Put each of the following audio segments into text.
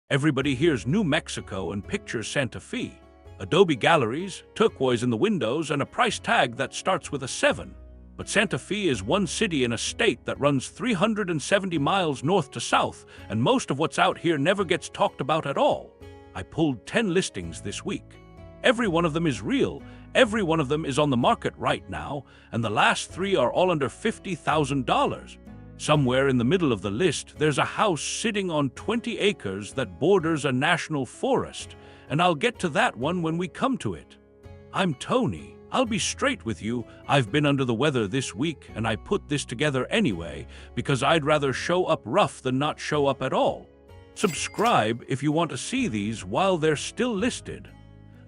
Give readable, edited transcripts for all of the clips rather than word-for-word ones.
Everybody hears New Mexico and pictures Santa Fe. Adobe galleries, turquoise in the windows, and a price tag that starts with a 7. But Santa Fe is one city in a state that runs 370 miles north to south, and most of what's out here never gets talked about at all. I pulled 10 listings this week. Every one of them is real, every one of them is on the market right now, and the last 3 are all under $50,000. Somewhere in the middle of the list, there's a house sitting on 20 acres that borders a national forest, and I'll get to that one when we come to it. I'm Tony. I'll be straight with you. I've been under the weather this week, and I put this together anyway because I'd rather show up rough than not show up at all. Subscribe if you want to see these while they're still listed.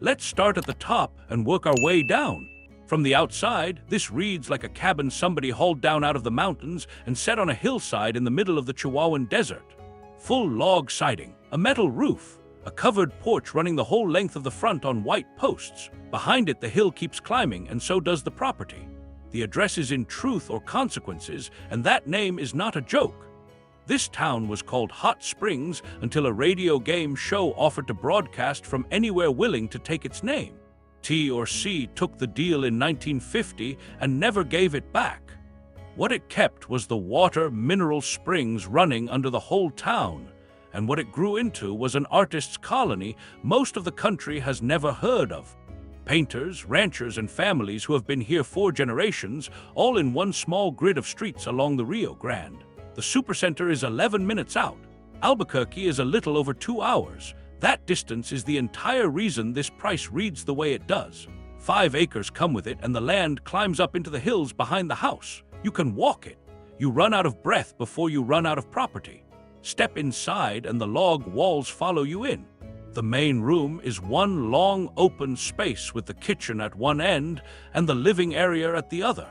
Let's start at the top and work our way down. From the outside, this reads like a cabin somebody hauled down out of the mountains and set on a hillside in the middle of the Chihuahuan desert. Full log siding, a metal roof, a covered porch running the whole length of the front on white posts. Behind it, the hill keeps climbing, and so does the property. The address is in Truth or Consequences, and that name is not a joke. This town was called Hot Springs until a radio game show offered to broadcast from anywhere willing to take its name. T&C took the deal in 1950 and never gave it back. What it kept was the water mineral springs running under the whole town, and what it grew into was an artist's colony most of the country has never heard of. Painters, ranchers, and families who have been here 4 generations, all in one small grid of streets along the Rio Grande. The supercenter is 11 minutes out. Albuquerque is a little over 2 hours. That distance is the entire reason this price reads the way it does. 5 acres come with it, and the land climbs up into the hills behind the house. You can walk it. You run out of breath before you run out of property. Step inside and the log walls follow you in. The main room is one long open space with the kitchen at one end and the living area at the other.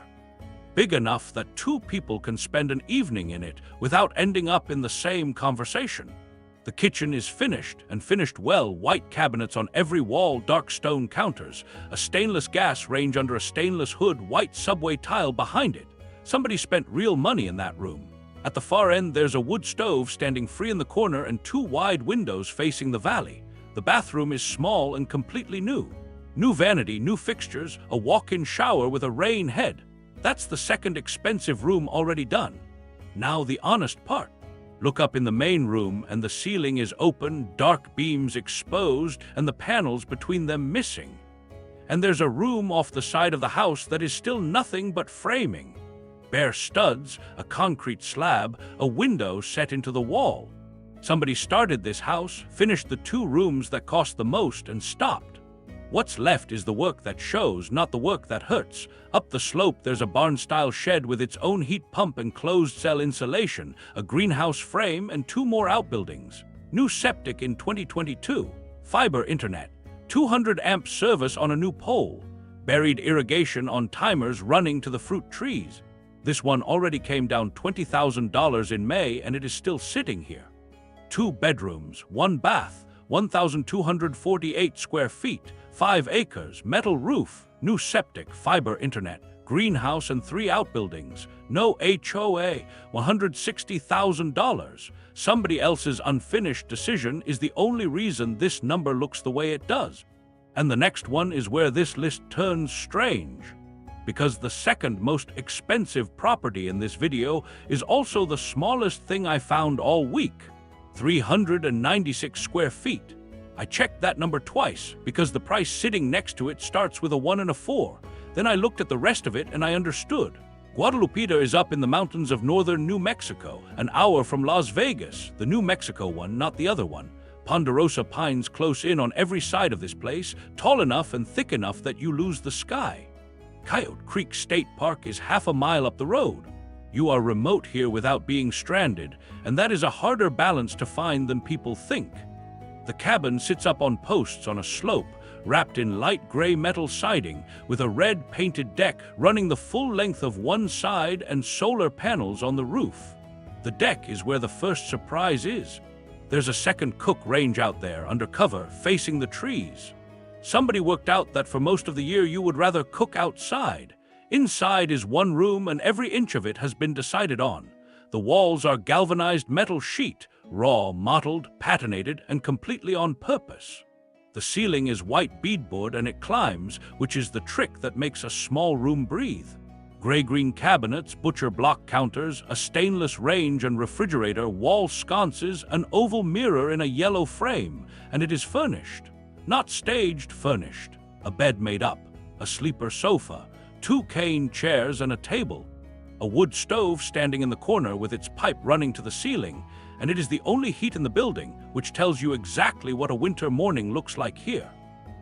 Big enough that 2 people can spend an evening in it without ending up in the same conversation. The kitchen is finished, and finished well. White cabinets on every wall, dark stone counters, a stainless gas range under a stainless hood, white subway tile behind it. Somebody spent real money in that room. At the far end, there's a wood stove standing free in the corner and 2 wide windows facing the valley. The bathroom is small and completely new. New vanity, new fixtures, a walk-in shower with a rain head. That's the second expensive room already done. Now the honest part. Look up in the main room and the ceiling is open, dark beams exposed, and the panels between them missing. And there's a room off the side of the house that is still nothing but framing. Bare studs, a concrete slab, a window set into the wall. Somebody started this house, finished the 2 rooms that cost the most, and stopped. What's left is the work that shows, not the work that hurts. Up the slope, there's a barn-style shed with its own heat pump and closed-cell insulation, a greenhouse frame, and 2 more outbuildings. New septic in 2022. Fiber internet. 200-amp service on a new pole. Buried irrigation on timers running to the fruit trees. This one already came down $20,000 in May, and it is still sitting here. 2 bedrooms, 1 bath, 1,248 square feet, 5 acres, metal roof, new septic, fiber internet, greenhouse, and 3 outbuildings. No HOA, $160,000. Somebody else's unfinished decision is the only reason this number looks the way it does. And the next one is where this list turns strange. Because the second most expensive property in this video is also the smallest thing I found all week. 396 square feet. I checked that number twice because the price sitting next to it starts with a 1 and a 4. Then I looked at the rest of it and I understood. Guadalupita is up in the mountains of northern New Mexico, an hour from Las Vegas, the New Mexico one, not the other one. Ponderosa pines close in on every side of this place, tall enough and thick enough that you lose the sky. Coyote Creek State Park is half a mile up the road. You are remote here without being stranded, and that is a harder balance to find than people think. The cabin sits up on posts on a slope, wrapped in light gray metal siding, with a red painted deck running the full length of one side and solar panels on the roof. The deck is where the first surprise is. There's a second cook range out there, under cover, facing the trees. Somebody worked out that for most of the year you would rather cook outside. Inside is 1 room and every inch of it has been decided on. The walls are galvanized metal sheet, raw, mottled, patinated, and completely on purpose. The ceiling is white beadboard and it climbs, which is the trick that makes a small room breathe. Gray-green cabinets, butcher block counters, a stainless range and refrigerator, wall sconces, an oval mirror in a yellow frame, and it is furnished. Not staged, furnished. A bed made up, a sleeper sofa, 2 cane chairs and a table. A wood stove standing in the corner with its pipe running to the ceiling, and it is the only heat in the building, which tells you exactly what a winter morning looks like here.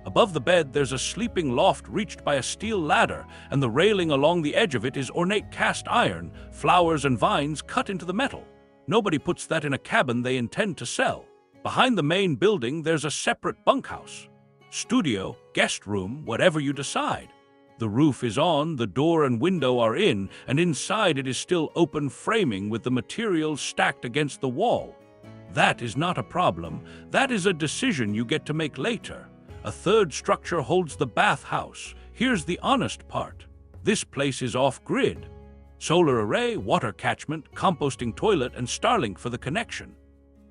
Above the bed, there's a sleeping loft reached by a steel ladder, and the railing along the edge of it is ornate cast iron, flowers and vines cut into the metal. Nobody puts that in a cabin they intend to sell. Behind the main building, there's a separate bunkhouse. Studio, guest room, whatever you decide. The roof is on, the door and window are in, and inside it is still open framing with the materials stacked against the wall. That is not a problem. That is a decision you get to make later. A third structure holds the bathhouse. Here's the honest part. This place is off-grid. Solar array, water catchment, composting toilet, and Starlink for the connection.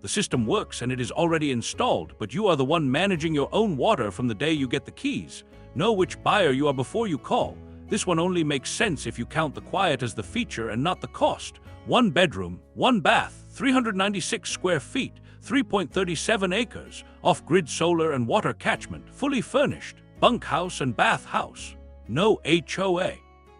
The system works and it is already installed, but you are the one managing your own water from the day you get the keys. Know which buyer you are before you call. This one only makes sense if you count the quiet as the feature and not the cost. 1 bedroom, 1 bath, 396 square feet, 3.37 acres, off-grid solar and water catchment, fully furnished, bunkhouse and bathhouse. No HOA.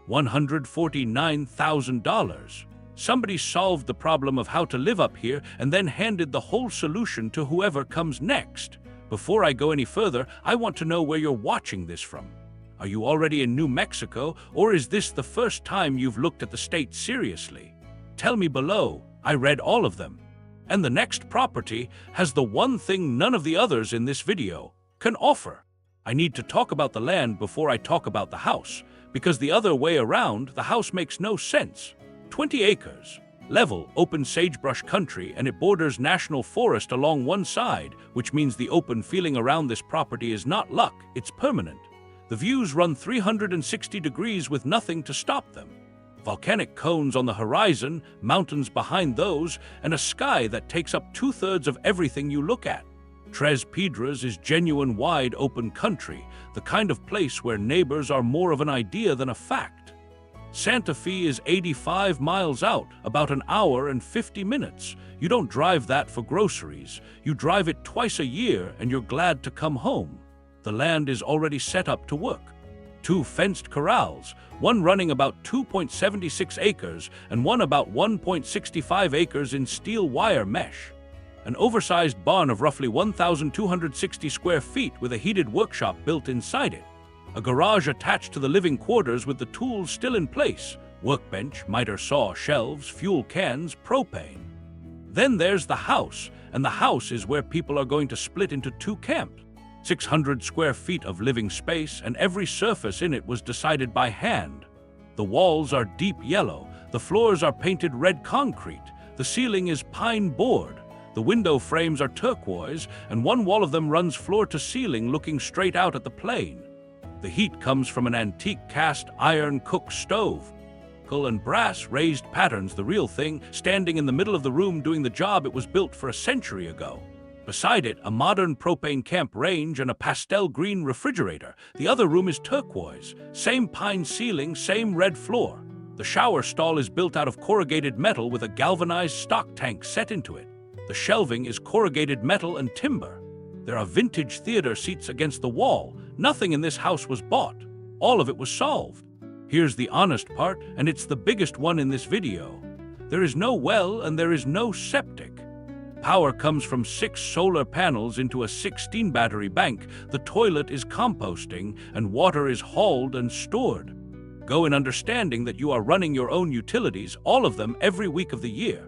$149,000. Somebody solved the problem of how to live up here and then handed the whole solution to whoever comes next. Before I go any further, I want to know where you're watching this from. Are you already in New Mexico, or is this the first time you've looked at the state seriously? Tell me below. I read all of them. And the next property has the one thing none of the others in this video can offer. I need to talk about the land before I talk about the house, because the other way around, the house makes no sense. 20 acres, level, open sagebrush country, and it borders national forest along one side, which means the open feeling around this property is not luck, it's permanent. The views run 360 degrees with nothing to stop them. Volcanic cones on the horizon, mountains behind those, and a sky that takes up 2/3 of everything you look at. Piedras is genuine wide open country, the kind of place where neighbors are more of an idea than a fact. Santa Fe is 85 miles out, about an hour and 50 minutes. You don't drive that for groceries. You drive it twice a year and you're glad to come home. The land is already set up to work. 2 fenced corrals, one running about 2.76 acres and one about 1.65 acres in steel wire mesh. An oversized barn of roughly 1,260 square feet with a heated workshop built inside it. A garage attached to the living quarters with the tools still in place. Workbench, miter saw, shelves, fuel cans, propane. Then there's the house, and the house is where people are going to split into 2 camps. 600 square feet of living space, and every surface in it was decided by hand. The walls are deep yellow, the floors are painted red concrete, the ceiling is pine board, the window frames are turquoise, and one wall of them runs floor to ceiling looking straight out at the plain. The heat comes from an antique cast iron cook stove. Nickel and brass raised patterns, the real thing, standing in the middle of the room doing the job it was built for a century ago. Beside it, a modern propane camp range and a pastel green refrigerator. The other room is turquoise. Same pine ceiling, same red floor. The shower stall is built out of corrugated metal with a galvanized stock tank set into it. The shelving is corrugated metal and timber. There are vintage theater seats against the wall. Nothing in this house was bought. All of it was solved. Here's the honest part, and it's the biggest one in this video. There is no well and there is no septic. Power comes from 6 solar panels into a 16 battery bank. The toilet is composting and water is hauled and stored. Go in understanding that you are running your own utilities, all of them every week of the year.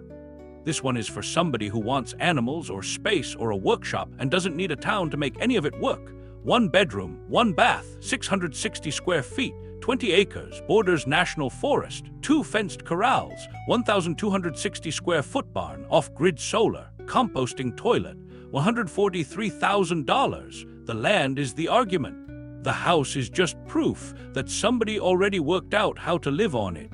This one is for somebody who wants animals or space or a workshop and doesn't need a town to make any of it work. 1 bedroom, 1 bath, 660 square feet, 20 acres, borders national forest, 2 fenced corrals, 1,260 square foot barn, off-grid solar, composting toilet, $143,000. The land is the argument. The house is just proof that somebody already worked out how to live on it.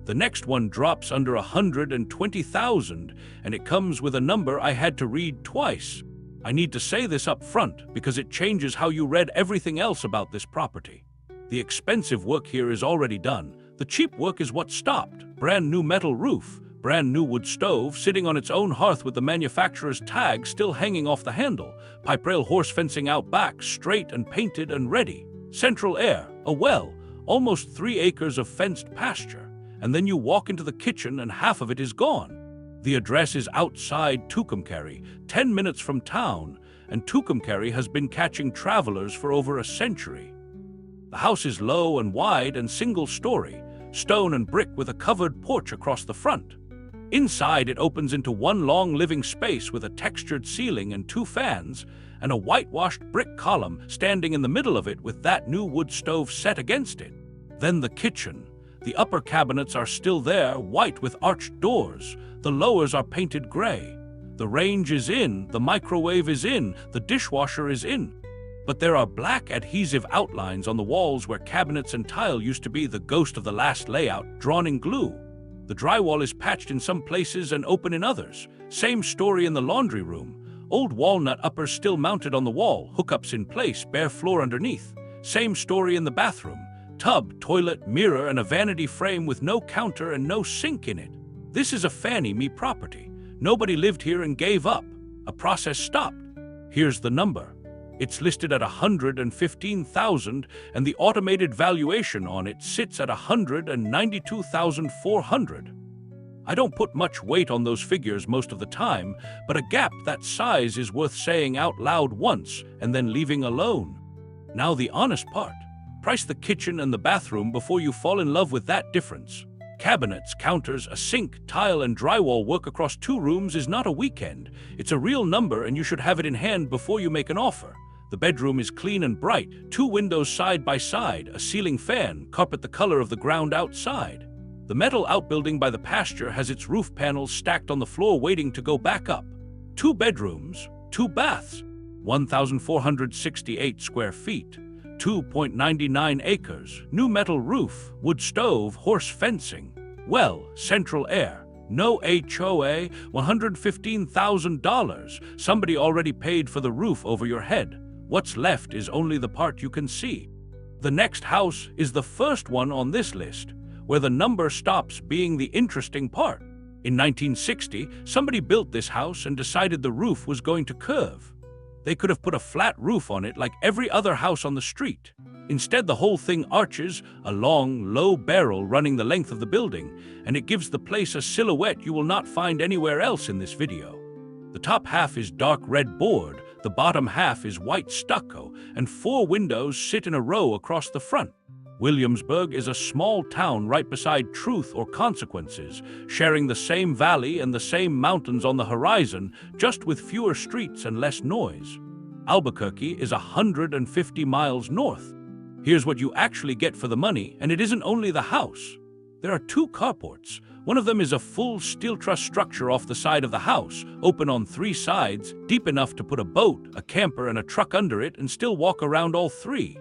The next one drops under 120,000, and it comes with a number I had to read twice. I need to say this up front because it changes how you read everything else about this property. The expensive work here is already done. The cheap work is what stopped. Brand new metal roof, brand new wood stove sitting on its own hearth with the manufacturer's tag still hanging off the handle, pipe rail horse fencing out back, straight and painted and ready. Central air, a well, almost 3 acres of fenced pasture. And then you walk into the kitchen and half of it is gone. The address is outside Tucumcari, 10 minutes from town, and Tucumcari has been catching travelers for over a century. The house is low and wide and single-story, stone and brick with a covered porch across the front. Inside, it opens into one long living space with a textured ceiling and 2 fans, and a whitewashed brick column standing in the middle of it with that new wood stove set against it. Then the kitchen. The upper cabinets are still there, white with arched doors. The lowers are painted gray. The range is in, the microwave is in, the dishwasher is in. But there are black adhesive outlines on the walls where cabinets and tile used to be, the ghost of the last layout, drawn in glue. The drywall is patched in some places and open in others. Same story in the laundry room. Old walnut uppers still mounted on the wall, hookups in place, bare floor underneath. Same story in the bathroom. Tub, toilet, mirror, and a vanity frame with no counter and no sink in it. This is a Fannie Mae property. Nobody lived here and gave up. A process stopped. Here's the number. It's listed at $115,000, and the automated valuation on it sits at $192,400. I don't put much weight on those figures most of the time, but a gap that size is worth saying out loud once and then leaving alone. Now the honest part. Price the kitchen and the bathroom before you fall in love with that difference. Cabinets, counters, a sink, tile, and drywall work across 2 rooms is not a weekend. It's a real number, and you should have it in hand before you make an offer. The bedroom is clean and bright, 2 windows side by side, a ceiling fan, carpet the color of the ground outside. The metal outbuilding by the pasture has its roof panels stacked on the floor waiting to go back up. 2 bedrooms, 2 baths, 1,468 square feet. 2.99 acres, new metal roof, wood stove, horse fencing, well, central air, no HOA, $115,000. Somebody already paid for the roof over your head. What's left is only the part you can see. The next house is the first one on this list, where the number stops being the interesting part. In 1960, somebody built this house and decided the roof was going to curve. They could have put a flat roof on it like every other house on the street. Instead, the whole thing arches, a long, low barrel running the length of the building, and it gives the place a silhouette you will not find anywhere else in this video. The top half is dark red board, the bottom half is white stucco, and 4 windows sit in a row across the front. Williamsburg is a small town right beside Truth or Consequences, sharing the same valley and the same mountains on the horizon, just with fewer streets and less noise. Albuquerque is 150 miles north. Here's what you actually get for the money, and it isn't only the house. There are 2 carports. One of them is a full steel truss structure off the side of the house, open on 3 sides, deep enough to put a boat, a camper, and a truck under it and still walk around all 3.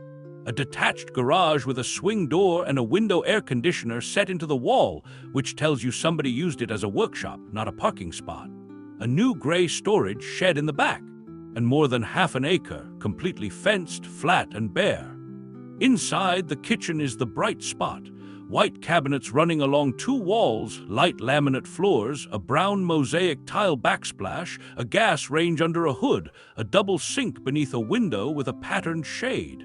A detached garage with a swing door and a window air conditioner set into the wall, which tells you somebody used it as a workshop, not a parking spot. A new gray storage shed in the back, and more than half an acre, completely fenced, flat, and bare. Inside, the kitchen is the bright spot. White cabinets running along 2 walls, light laminate floors, a brown mosaic tile backsplash, a gas range under a hood, a double sink beneath a window with a patterned shade.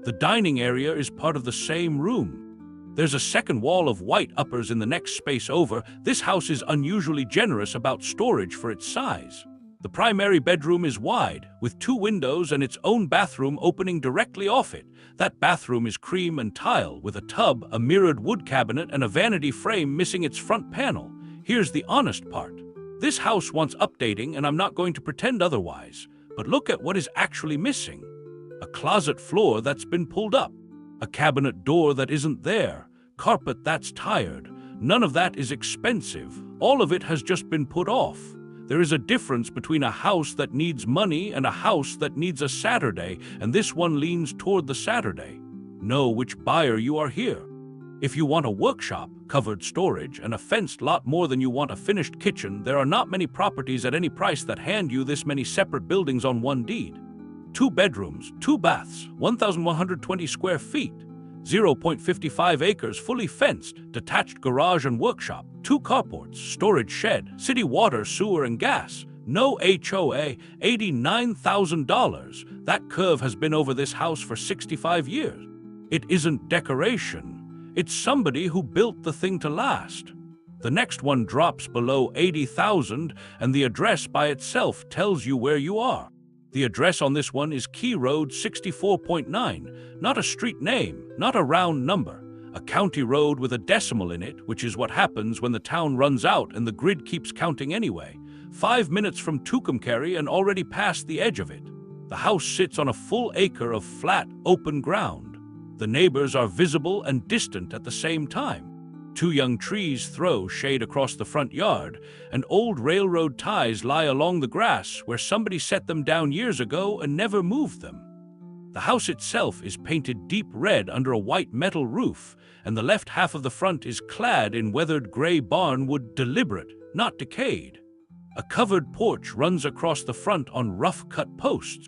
The dining area is part of the same room. There's a second wall of white uppers in the next space over. This house is unusually generous about storage for its size. The primary bedroom is wide, with 2 windows and its own bathroom opening directly off it. That bathroom is cream and tile, with a tub, a mirrored wood cabinet, and a vanity frame missing its front panel. Here's the honest part. This house wants updating, and I'm not going to pretend otherwise. But look at what is actually missing. A closet floor that's been pulled up, a cabinet door that isn't there, carpet that's tired. None of that is expensive. All of it has just been put off. There is a difference between a house that needs money and a house that needs a Saturday, and this one leans toward the Saturday. Know which buyer you are here. If you want a workshop, covered storage, and a fenced lot more than you want a finished kitchen, there are not many properties at any price that hand you this many separate buildings on one deed. 2 bedrooms, 2 baths, 1,120 square feet, 0.55 acres, fully fenced, detached garage and workshop, 2 carports, storage shed, city water, sewer, and gas. No HOA, $89,000. That curve has been over this house for 65 years. It isn't decoration. It's somebody who built the thing to last. The next one drops below 80,000, and the address by itself tells you where you are. The address on this one is Key Road 64.9, not a street name, not a round number. A county road with a decimal in it, which is what happens when the town runs out and the grid keeps counting anyway. 5 minutes from Tucumcari and already past the edge of it. The house sits on a full acre of flat, open ground. The neighbors are visible and distant at the same time. 2 young trees throw shade across the front yard, and old railroad ties lie along the grass where somebody set them down years ago and never moved them. The house itself is painted deep red under a white metal roof, and the left half of the front is clad in weathered gray barnwood, deliberate, not decayed. A covered porch runs across the front on rough-cut posts.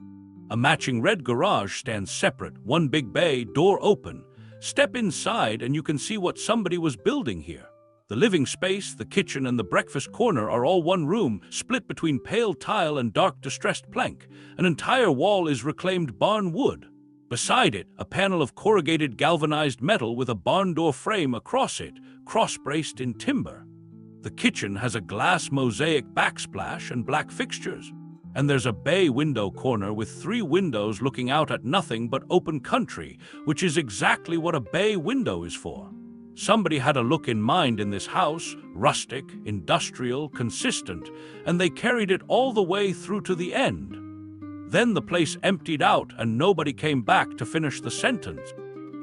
A matching red garage stands separate, one big bay, door open. Step inside and you can see what somebody was building here. The living space, the kitchen, and the breakfast corner are all one room, split between pale tile and dark distressed plank. An entire wall is reclaimed barn wood. Beside it, a panel of corrugated galvanized metal with a barn door frame across it, cross-braced in timber. The kitchen has a glass mosaic backsplash and black fixtures. And there's a bay window corner with 3 windows looking out at nothing but open country, which is exactly what a bay window is for. Somebody had a look in mind in this house, rustic, industrial, consistent, and they carried it all the way through to the end. Then the place emptied out and nobody came back to finish the sentence.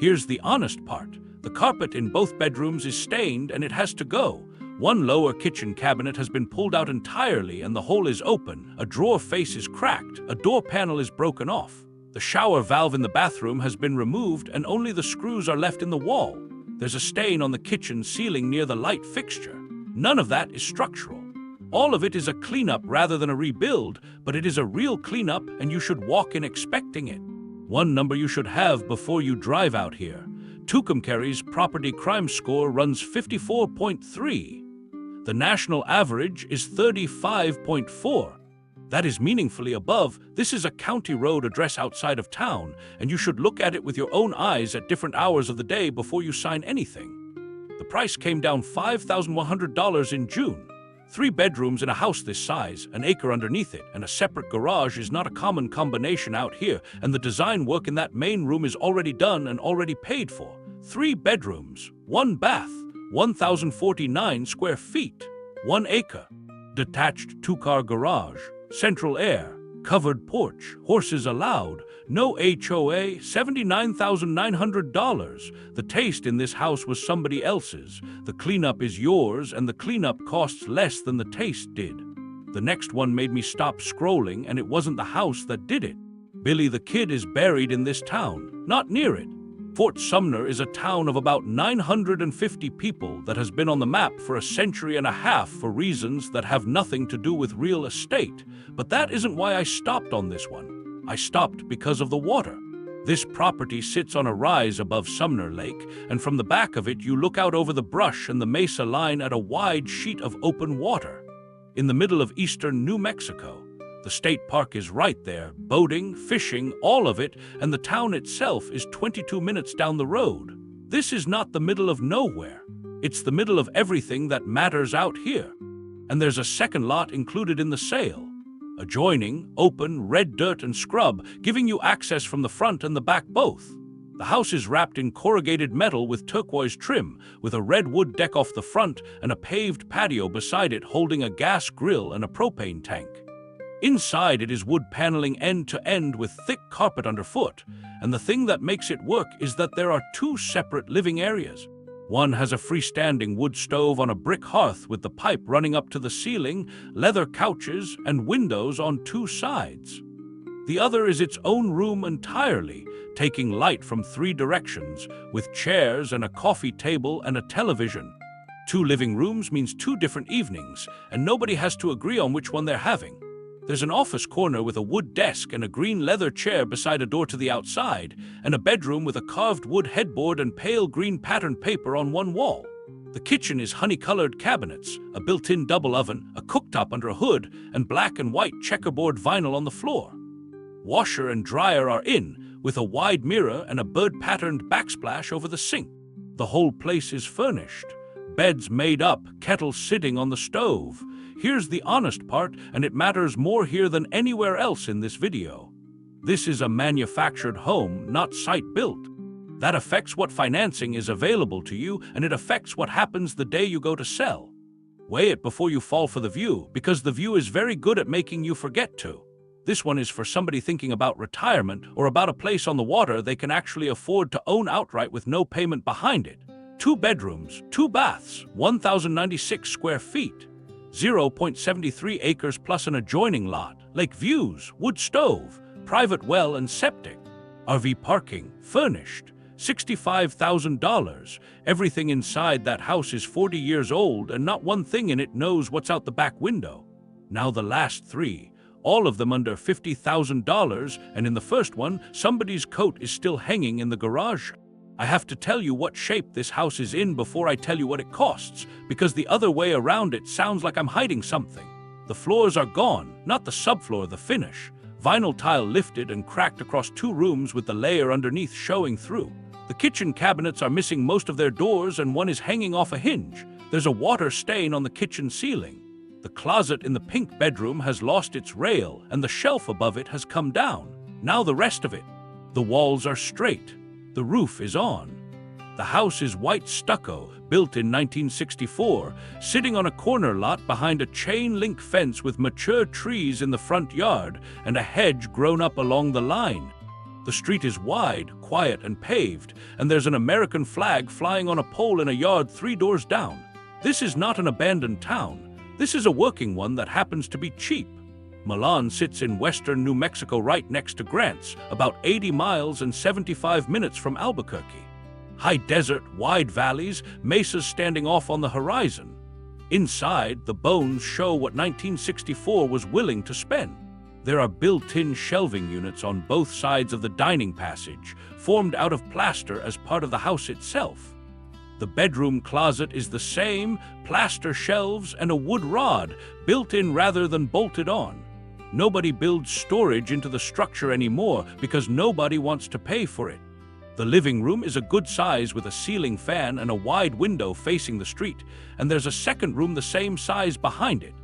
Here's the honest part. The carpet in both bedrooms is stained and it has to go. One lower kitchen cabinet has been pulled out entirely and the hole is open, a drawer face is cracked, a door panel is broken off. The shower valve in the bathroom has been removed and only the screws are left in the wall. There's a stain on the kitchen ceiling near the light fixture. None of that is structural. All of it is a cleanup rather than a rebuild, but it is a real cleanup and you should walk in expecting it. One number you should have before you drive out here. Tucumcari's property crime score runs 54.3. The national average is 35.4. That is meaningfully above. This is a county road address outside of town, and you should look at it with your own eyes at different hours of the day before you sign anything. The price came down $5,100 in June. 3 bedrooms in a house this size, an acre underneath it, and a separate garage is not a common combination out here, and the design work in that main room is already done and already paid for. 3 bedrooms, 1 bath, 1,049 square feet, 1 acre, detached 2-car garage, central air, covered porch, horses allowed, no HOA, $79,900. The taste in this house was somebody else's. The cleanup is yours, and the cleanup costs less than the taste did. The next one made me stop scrolling, and it wasn't the house that did it. Billy the Kid is buried in this town, not near it. Fort Sumner is a town of about 950 people that has been on the map for a century and a half for reasons that have nothing to do with real estate. But that isn't why I stopped on this one. I stopped because of the water. This property sits on a rise above Sumner Lake, and from the back of it you look out over the brush and the mesa line at a wide sheet of open water. In the middle of eastern New Mexico. The state park is right there, boating, fishing, all of it, and the town itself is 22 minutes down the road. This is not the middle of nowhere. It's the middle of everything that matters out here. And there's a second lot included in the sale. Adjoining, open, red dirt and scrub, giving you access from the front and the back both. The house is wrapped in corrugated metal with turquoise trim, with a red wood deck off the front and a paved patio beside it holding a gas grill and a propane tank. Inside it is wood paneling end to end with thick carpet underfoot, and the thing that makes it work is that there are 2 separate living areas. One has a freestanding wood stove on a brick hearth with the pipe running up to the ceiling, leather couches, and windows on 2 sides. The other is its own room entirely, taking light from 3 directions, with chairs and a coffee table and a television. 2 living rooms means 2 different evenings, and nobody has to agree on which one they're having. There's an office corner with a wood desk and a green leather chair beside a door to the outside, and a bedroom with a carved wood headboard and pale green patterned paper on one wall. The kitchen is honey-colored cabinets, a built-in double oven, a cooktop under a hood, and black and white checkerboard vinyl on the floor. Washer and dryer are in, with a wide mirror and a bird-patterned backsplash over the sink. The whole place is furnished. Beds made up, kettles sitting on the stove. Here's the honest part, and it matters more here than anywhere else in this video. This is a manufactured home, not site-built. That affects what financing is available to you, and it affects what happens the day you go to sell. Weigh it before you fall for the view, because the view is very good at making you forget to. This one is for somebody thinking about retirement or about a place on the water they can actually afford to own outright with no payment behind it. 2 bedrooms, 2 baths, 1,096 square feet, 0.73 acres plus an adjoining lot, lake views, wood stove, private well and septic. RV parking, furnished, $65,000. Everything inside that house is 40 years old and not one thing in it knows what's out the back window. Now the last 3, all of them under $50,000, and in the first one, somebody's coat is still hanging in the garage. I have to tell you what shape this house is in before I tell you what it costs, because the other way around it sounds like I'm hiding something. The floors are gone, not the subfloor, the finish. Vinyl tile lifted and cracked across 2 rooms with the layer underneath showing through. The kitchen cabinets are missing most of their doors and one is hanging off a hinge. There's a water stain on the kitchen ceiling. The closet in the pink bedroom has lost its rail and the shelf above it has come down. Now the rest of it. The walls are straight. The roof is on. The house is white stucco, built in 1964, sitting on a corner lot behind a chain-link fence with mature trees in the front yard and a hedge grown up along the line. The street is wide, quiet, and paved, and there's an American flag flying on a pole in a yard 3 doors down. This is not an abandoned town. This is a working one that happens to be cheap. Milan sits in western New Mexico right next to Grants, about 80 miles and 75 minutes from Albuquerque. High desert, wide valleys, mesas standing off on the horizon. Inside, the bones show what 1964 was willing to spend. There are built-in shelving units on both sides of the dining passage, formed out of plaster as part of the house itself. The bedroom closet is the same, plaster shelves and a wood rod, built in rather than bolted on. Nobody builds storage into the structure anymore because nobody wants to pay for it. The living room is a good size with a ceiling fan and a wide window facing the street, and there's a second room the same size behind it.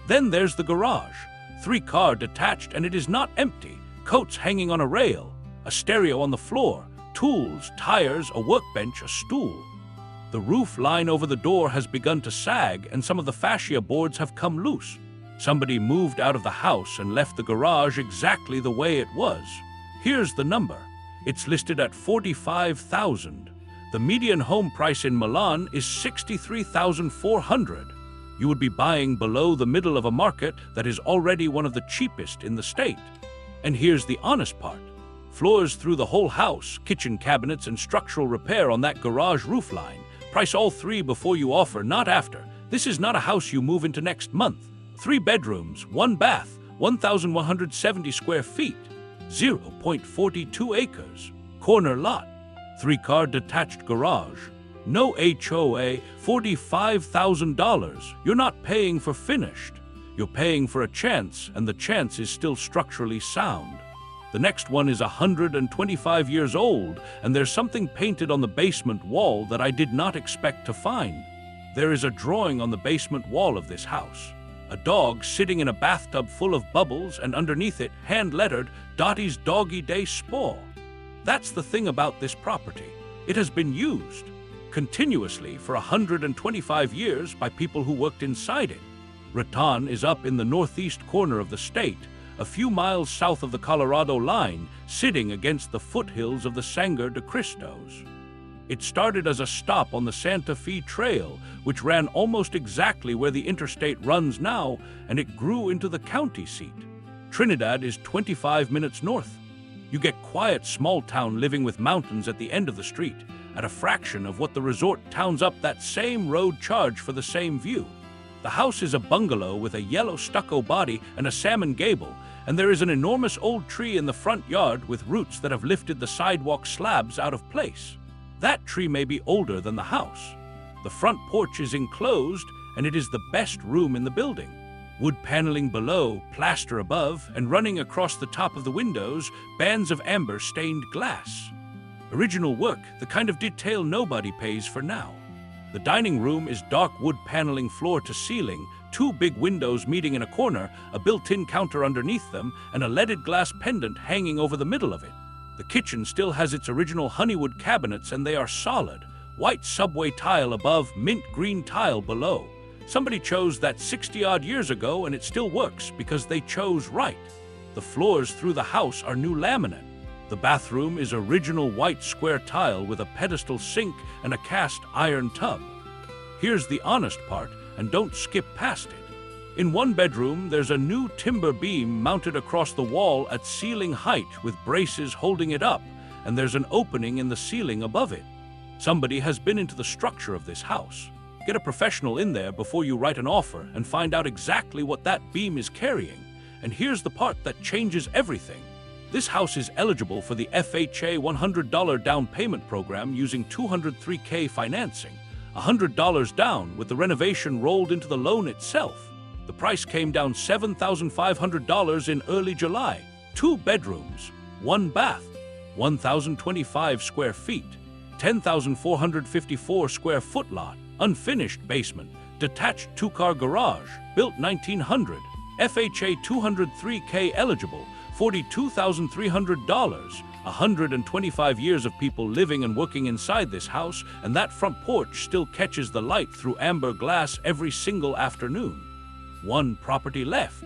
Then there's the garage, 3-car detached, and it is not empty. Coats hanging on a rail, a stereo on the floor, tools, tires, a workbench, a stool. The roof line over the door has begun to sag and some of the fascia boards have come loose. Somebody moved out of the house and left the garage exactly the way it was. Here's the number. It's listed at $45,000. The median home price in Milan is $63,400. You would be buying below the middle of a market that is already one of the cheapest in the state. And here's the honest part. Floors through the whole house, kitchen cabinets, and structural repair on that garage roof line. Price all 3 before you offer, not after. This is not a house you move into next month. 3 bedrooms, 1 bath, 1,170 square feet, 0.42 acres, corner lot, 3-car detached garage, no HOA, $45,000. You're not paying for finished. You're paying for a chance, and the chance is still structurally sound. The next one is 125 years old, and there's something painted on the basement wall that I did not expect to find. There is a drawing on the basement wall of this house. A dog sitting in a bathtub full of bubbles, and underneath it, hand-lettered, Dottie's Doggy Day Spa. That's the thing about this property. It has been used continuously for 125 years by people who worked inside it. Raton is up in the northeast corner of the state, a few miles south of the Colorado line, sitting against the foothills of the Sangre de Cristos. It started as a stop on the Santa Fe Trail, which ran almost exactly where the interstate runs now, and it grew into the county seat. Trinidad is 25 minutes north. You get quiet small town living with mountains at the end of the street, at a fraction of what the resort towns up that same road charge for the same view. The house is a bungalow with a yellow stucco body and a salmon gable, and there is an enormous old tree in the front yard with roots that have lifted the sidewalk slabs out of place. That tree may be older than the house. The front porch is enclosed, and it is the best room in the building. Wood paneling below, plaster above, and running across the top of the windows, bands of amber-stained glass. Original work, the kind of detail nobody pays for now. The dining room is dark wood paneling floor to ceiling, 2 big windows meeting in a corner, a built-in counter underneath them, and a leaded glass pendant hanging over the middle of it. The kitchen still has its original honeywood cabinets, and they are solid. White subway tile above, mint green tile below. Somebody chose that 60-odd years ago, and it still works because they chose right. The floors through the house are new laminate. The bathroom is original white square tile with a pedestal sink and a cast iron tub. Here's the honest part, and don't skip past it. In one bedroom, there's a new timber beam mounted across the wall at ceiling height with braces holding it up, and there's an opening in the ceiling above it. Somebody has been into the structure of this house. Get a professional in there before you write an offer and find out exactly what that beam is carrying. And here's the part that changes everything. This house is eligible for the FHA $100 down payment program using $203K financing, $100 down with the renovation rolled into the loan itself. The price came down $7,500 in early July. 2 bedrooms, 1 bath, 1,025 square feet, 10,454 square foot lot, unfinished basement, detached 2-car garage, built 1900, FHA $203K eligible, $42,300, 125 years of people living and working inside this house, and that front porch still catches the light through amber glass every single afternoon. 1 property left.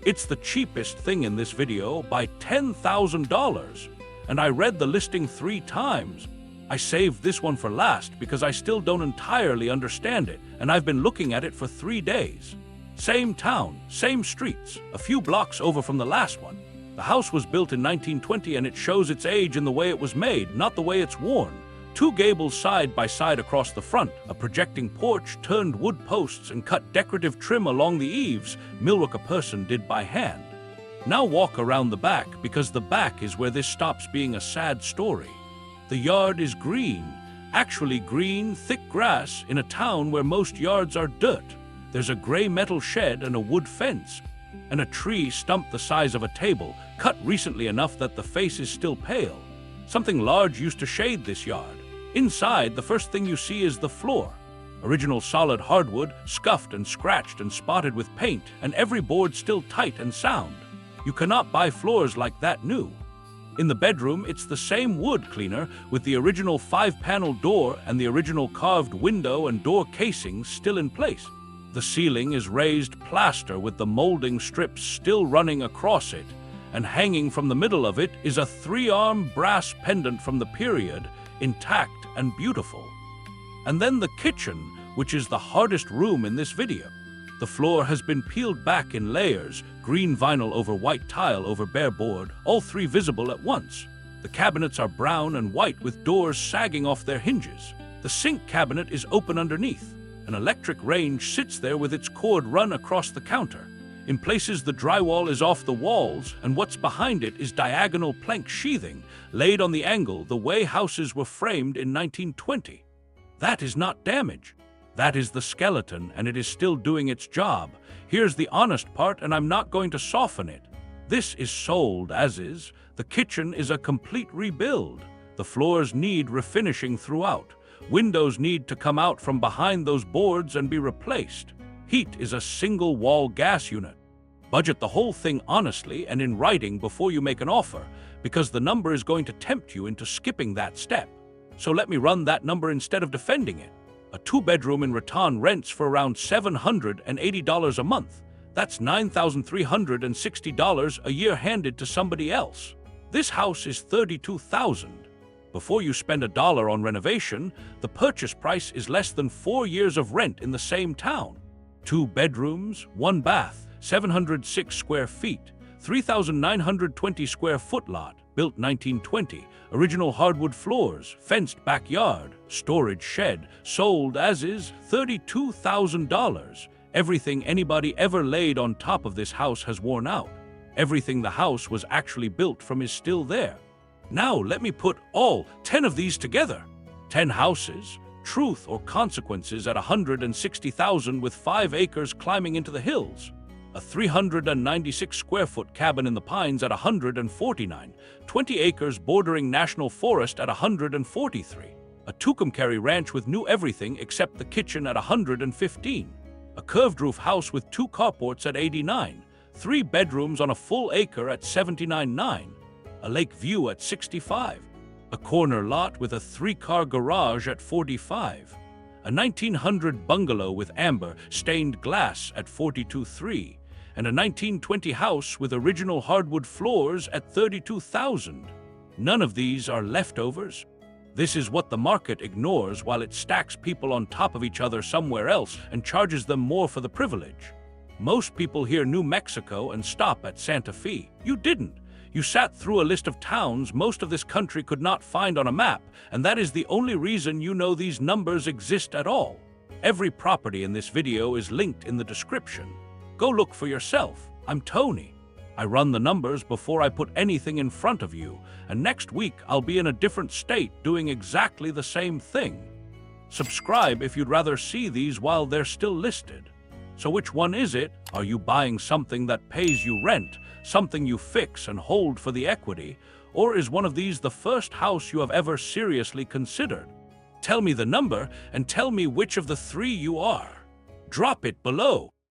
It's the cheapest thing in this video by $10,000, and I read the listing 3 times. I saved this one for last because I still don't entirely understand it, and I've been looking at it for 3 days. Same town, same streets, a few blocks over from the last one. The house was built in 1920, and it shows its age in the way it was made, not the way it's worn. 2 gables side by side across the front, a projecting porch, turned wood posts, and cut decorative trim along the eaves, millwork a person did by hand. Now walk around the back, because the back is where this stops being a sad story. The yard is green, actually green, thick grass in a town where most yards are dirt. There's a gray metal shed and a wood fence, and a tree stump the size of a table, cut recently enough that the face is still pale. Something large used to shade this yard. Inside, the first thing you see is the floor. Original solid hardwood, scuffed and scratched and spotted with paint, and every board still tight and sound. You cannot buy floors like that new. In the bedroom, it's the same wood cleaner with the original 5-panel door and the original carved window and door casings still in place. The ceiling is raised plaster with the molding strips still running across it, and hanging from the middle of it is a 3-arm brass pendant from the period, intact and beautiful. And then the kitchen, which is the hardest room in this video. The floor has been peeled back in layers, green vinyl over white tile over bare board, all 3 visible at once. The cabinets are brown and white with doors sagging off their hinges. The sink cabinet is open underneath. An electric range sits there with its cord run across the counter. In places, the drywall is off the walls, and what's behind it is diagonal plank sheathing, laid on the angle the way houses were framed in 1920. That is not damage. That is the skeleton, and it is still doing its job. Here's the honest part, and I'm not going to soften it. This is sold as is. The kitchen is a complete rebuild. The floors need refinishing throughout. Windows need to come out from behind those boards and be replaced. Heat is a single-wall gas unit. Budget the whole thing honestly and in writing before you make an offer, because the number is going to tempt you into skipping that step. So let me run that number instead of defending it. A 2-bedroom in Raton rents for around $780 a month. That's $9,360 a year handed to somebody else. This house is $32,000. Before you spend $1 on renovation, the purchase price is less than 4 years of rent in the same town. 2 bedrooms, 1 bath, 706 square feet, 3,920 square foot lot, built 1920, original hardwood floors, fenced backyard, storage shed, sold as is, $32,000. Everything anybody ever laid on top of this house has worn out. Everything the house was actually built from is still there. Now let me put all 10 of these together. 10 houses, truth or consequences at $160,000 with 5 acres climbing into the hills. A 396 square foot cabin in the pines at $149, 20 acres bordering national forest at $143. A Tucumcari ranch with new everything except the kitchen at $115. A curved roof house with 2 carports at $89, 3 bedrooms on a full acre at $79.9. A lake view at $65. A corner lot with a 3-car garage at $45. A 1900 bungalow with amber stained glass at $42.3. And a 1920 house with original hardwood floors at $32,000. None of these are leftovers. This is what the market ignores while it stacks people on top of each other somewhere else and charges them more for the privilege. Most people hear New Mexico and stop at Santa Fe. You didn't. You sat through a list of towns most of this country could not find on a map, and that is the only reason you know these numbers exist at all. Every property in this video is linked in the description. Go look for yourself. I'm Tony. I run the numbers before I put anything in front of you, and next week I'll be in a different state doing exactly the same thing. Subscribe if you'd rather see these while they're still listed. So which one is it? Are you buying something that pays you rent, something you fix and hold for the equity, or is one of these the first house you have ever seriously considered? Tell me the number and tell me which of the 3 you are. Drop it below.